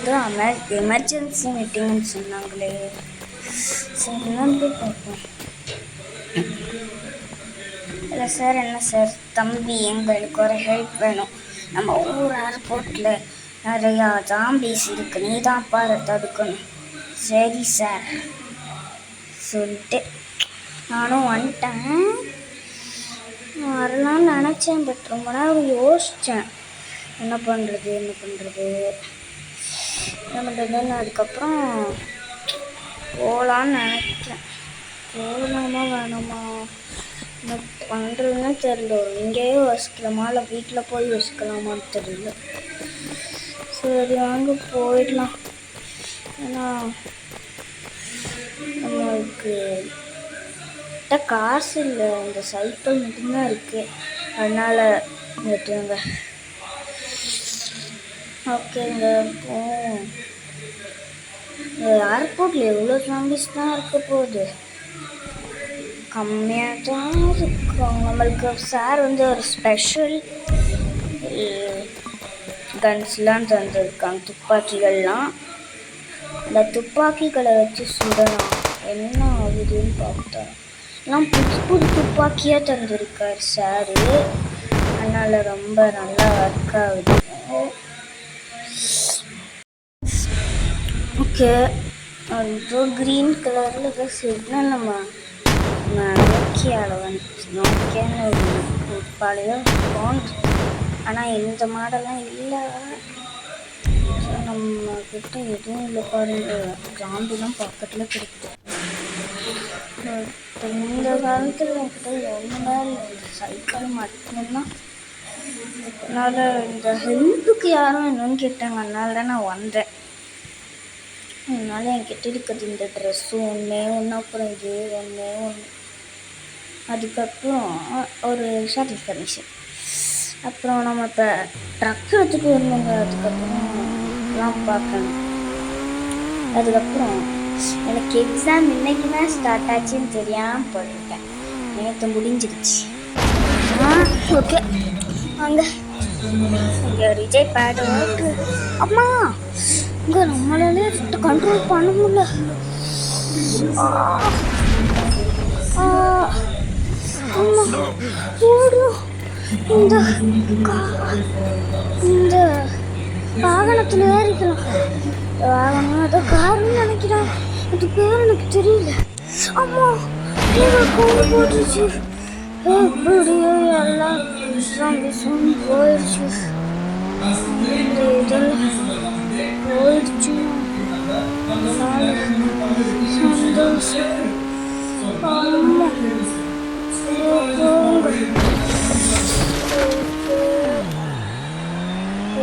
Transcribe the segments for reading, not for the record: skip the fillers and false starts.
ஏதோ எமர்ஜென்சி மீட்டிங்னு சொன்னாங்களே. சரி என்னன்னு பார்ப்போம். இல்லை சார், என்ன சார்? தம்பி, எங்களுக்கு ஒரு ஹெல்ப் வேணும். நம்ம ஊர் ஏர்போர்ட்டில் நிறையா ஜாம்பீஸ் இருக்கு, நீ தான் பாரு தடுக்கணும். சரி சார் சொல்லிட்டு நானும் வந்துட்டேன். வரலான்னு நினச்சேன், பட் ரொம்ப நேரம் யோசித்தேன் என்ன பண்ணுறதுன்னு. அதுக்கப்புறம் போகலான்னு நினைக்கிறேன். போகலாமா வேணாமா என்ன பண்ணுறதுன்னு தெரியல. இங்கேயே வசிக்கலாமா இல்லை வீட்டில் போய் வசிக்கலாமான்னு தெரியல. சரி வாங்க போயிடலாம். ஏன்னா நம்மளுக்கு காசு இல்லை, இந்த சைக்கிள் மட்டும்தான் இருக்குது, அதனால் விட்டுருங்க. ஓகேங்க, ஏர்போர்ட்டில் எவ்வளோ ஜாம்பிஸ் தான் இருக்க போகுது? கம்மியாக தான் இருக்கும். நம்மளுக்கு சார் ஒரு ஸ்பெஷல் கன்ஸ்லாம் தந்துருக்காங்க, துப்பாக்கிகள்லாம். அந்த துப்பாக்கிகளை வச்சு சுடலாம். என்ன ஆகுதுன்னு பார்த்தா எல்லாம் புது துப்பாக்கியாக தந்திருக்கார் சாரு, அதனால் ரொம்ப நல்லா ஒர்க் ஆகுது. ஓகே, அது க்ரீன் கலரில் ஏதோ சிக்னல் நம்ம நோக்கியால் நோக்கியான்னு ஒரு பழைய ஃபோன், ஆனால் இந்த மாடலாம் இல்லை. நம்மக்கிட்ட எதுவும் இல்லை பாருங்க, ஜாம்பிலாம் பக்கத்தில் கிடைக்குது. இந்த காலத்தில் என்கிட்ட ஒன்றுமே இல்லை, இந்த சைக்கிள் மட்டும்தான். அதனால் இந்த ஹெல்ப்புக்கு யாரும் என்னன்னு கேட்டாங்க, அதனால தான் நான் வந்தேன். அதனால என்கிட்ட இருக்கிறது இந்த ட்ரெஸ்ஸு ஒன்று, அப்புறம் இது ஒன்று, அதுக்கப்புறம் ஒரு ஷர்ட் கண்டிஷன். அப்புறம் நம்ம இப்போ ட்ரக் எடுத்துகிட்டு வரணுங்க. அதுக்கப்புறம் எல்லாம் பார்க்கணும். அதுக்கப்புறம் எனக்கு எக்ஸாம் இன்னைக்கு தான் ஸ்டார்ட் ஆச்சுன்னு தெரியாமல் போட்டிருக்கேன். நேற்று முடிஞ்சிருச்சு. ஓகே வாங்க, இங்கே விஜய் பேடு ஓட்டு. அம்மா, இங்கே நம்மளாலே கண்ட்ரோல் பண்ண முடியல. ஓடும் இந்த வாகனத்தில் ஏறிக்கலாம். வாகனம் அதை காருன்னு நினைக்கிறேன், அது பேர் எனக்கு தெரியல. அம்மா, கோடு போட்டுருச்சு. எப்படியோ எல்லாம் போயிடுச்சு. இதெல்லாம் போயிடுச்சு. அதனால சந்தோஷம். அம்மா போங்க.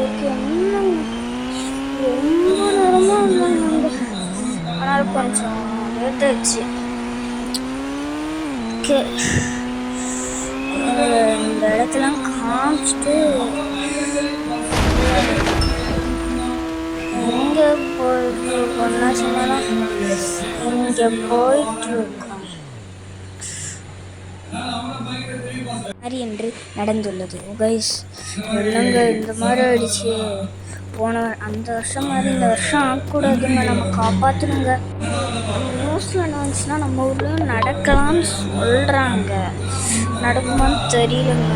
ஓகே, ரொம்ப நேரமாக இருந்தாங்க, ஆனால் கொஞ்சம் லேட் ஆயிடுச்சு. ஓகே, இந்த இடத்துலாம் காமிச்சிட்டு எங்கே போயிட்டுருக்கோம்னா சொன்னால் இங்கே போயிட்டுருக்கோம் மாதிரி என்று நடந்துள்ளது. கைஸ் இல்லைங்க, இந்த மாதிரி ஆயிடுச்சு. போன அந்த வருஷம் மாதிரி இந்த வருஷம் ஆகக்கூடாதுங்க, நம்ம காப்பாற்றணுங்க. நியூஸில் என்ன வந்துச்சுன்னா நம்ம ஊர்லேயும் நடக்கலாம்னு சொல்கிறாங்க, நடக்குமான்னு தெரியலங்க.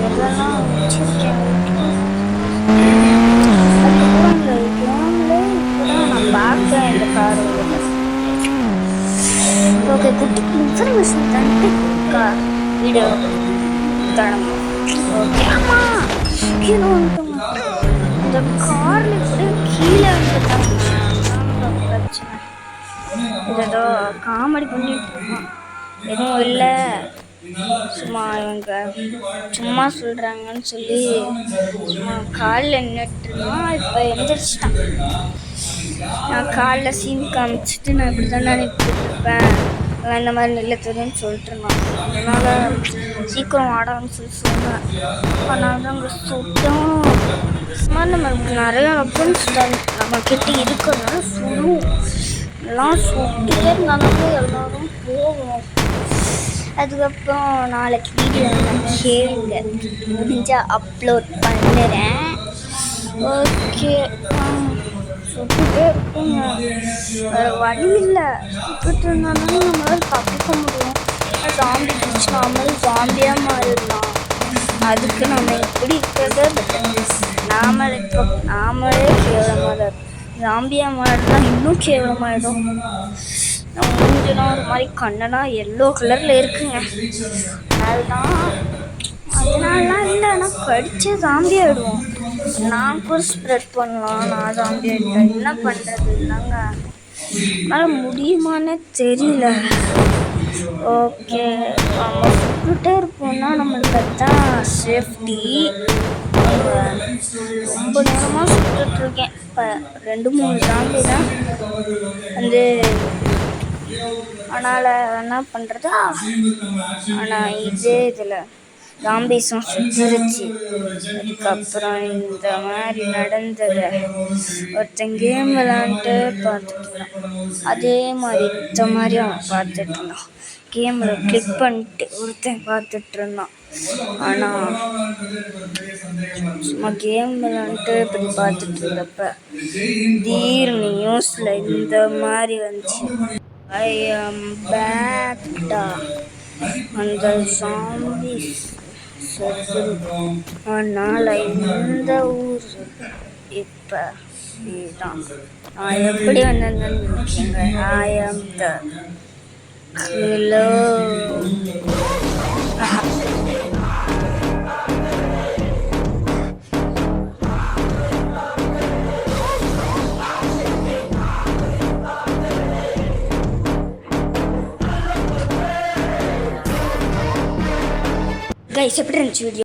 எல்லாம் வச்சுருக்கேன். அதுக்கப்புறம் இந்த ஃபோனில் இப்போ தான் நான் பார்க்கேன் இந்த கார். ஓகே, குட்டி இன்ஃபர்மேஷன் தந்துட்டு வீடியோ தொடங்கும். ஓகே, ஆமாம் கீழே வந்துட்டோங்க. இந்த காரில் இப்படியே கீழே வந்துட்டாங்க, பிரச்சனை. இது ஏதோ காமெடி பண்ணிட்டு இருக்கோம், எதுவும் இல்லை, சும்மா இவங்க சும்மா சொல்கிறாங்கன்னு சொல்லி சும்மா காலில் நின்றுட்டுருந்தோம். இப்போ எந்திரிச்சிட்டான். நான் காலில் சீன் காமிச்சிட்டு நான் இப்படி தான் நினைப்பிட்டுருப்பேன், இந்த மாதிரி நெல்லை தெரியும்னு சொல்லிட்டு இருந்தான். அதனால் சீக்கிரம் ஆடான்னு சொன்னேன். அதனால தான் அங்கே சுத்தம் மாதிரி நம்மளுக்கு நிறையா வெப்பன்ஸ் நம்மக்கிட்ட இருக்கிறதுனால சுடும். எல்லாம் சுட்டே இருந்தாலும் எல்லோரும் போவோம். அதுக்கப்புறம் நாளைக்கு வீடியோ நான் கேளுங்க, முடிஞ்சால் அப்லோட் பண்ணுறேன். ஓகே. சுட்டுட்டே இருக்குங்க, வேறு வழி இல்லை. சுட்டுட்டு இருந்தாலும் நம்மளால் தப்பிக்க முடியும். ஜாம்பி பிடிச்சி நாமளும் ஜாம்பியாக மாறிடலாம். அதுக்கு நம்ம எப்படி இருக்கிறத நாமளே கேவலமாக தான் இருக்கும். ஜாம்பியாக மாறினா இன்னும் கேவலமாயிடும். நம்ம மூஞ்சிலாம் ஒரு மாதிரி கண்ணெல்லாம் எல்லோ கலரில் இருக்குங்க. அதனாலலாம் இல்லை, ஆனால் கடிச்சு ஜாம்பி ஆகிடுவோம். நான் கூட ஸ்ப்ரெட் பண்ணலாம். நான் ஜாம்பி ஆகிட்டேன், என்ன பண்ணுறது இல்லைங்க. அதனால் முடியுமான்னு தெரியல. ஓகே, நம்ம சுட்டுட்டே இருப்போம்னா நம்மளுக்கு அதுதான் சேஃப்டி. ரொம்ப நேரமாக சுட்டுட்ருக்கேன். இப்போ 2-3 ஜாம்பி தான் வந்து, அதனால் என்ன பண்ணுறது. ஆனால் இதே இதில் ஜாம்பிஸும் சுட்டுருச்சு. அதுக்கப்புறம் இந்த மாதிரி நடந்தது. ஒருத்தன் கேம் விளாண்டுட்டு பார்த்துட்டுருந்தான். அதே மாதிரி இந்த மாதிரி அவன் பார்த்துட்டு இருந்தான். கேமில் கிளிக் பண்ணிட்டு ஒருத்தன் பார்த்துட்டு இருந்தான். ஆனால் சும்மா கேம் விளாண்டுட்டு இப்படி பார்த்துட்டு இருந்தப்ப திடீர்னு நியூஸில் இந்த மாதிரி வந்துச்சு, ஐ ஆம் பேக்டா. அந்த ஜாம்பிஸ் அதனால் இந்த ஊர் இப்போ இதுதான். நான் எப்படி வந்தேன்னு நினைக்கிறீங்க? ஐ ஆம் த கில்லர். கைஸ், எப்படி இருந்துச்சு வீடியோ?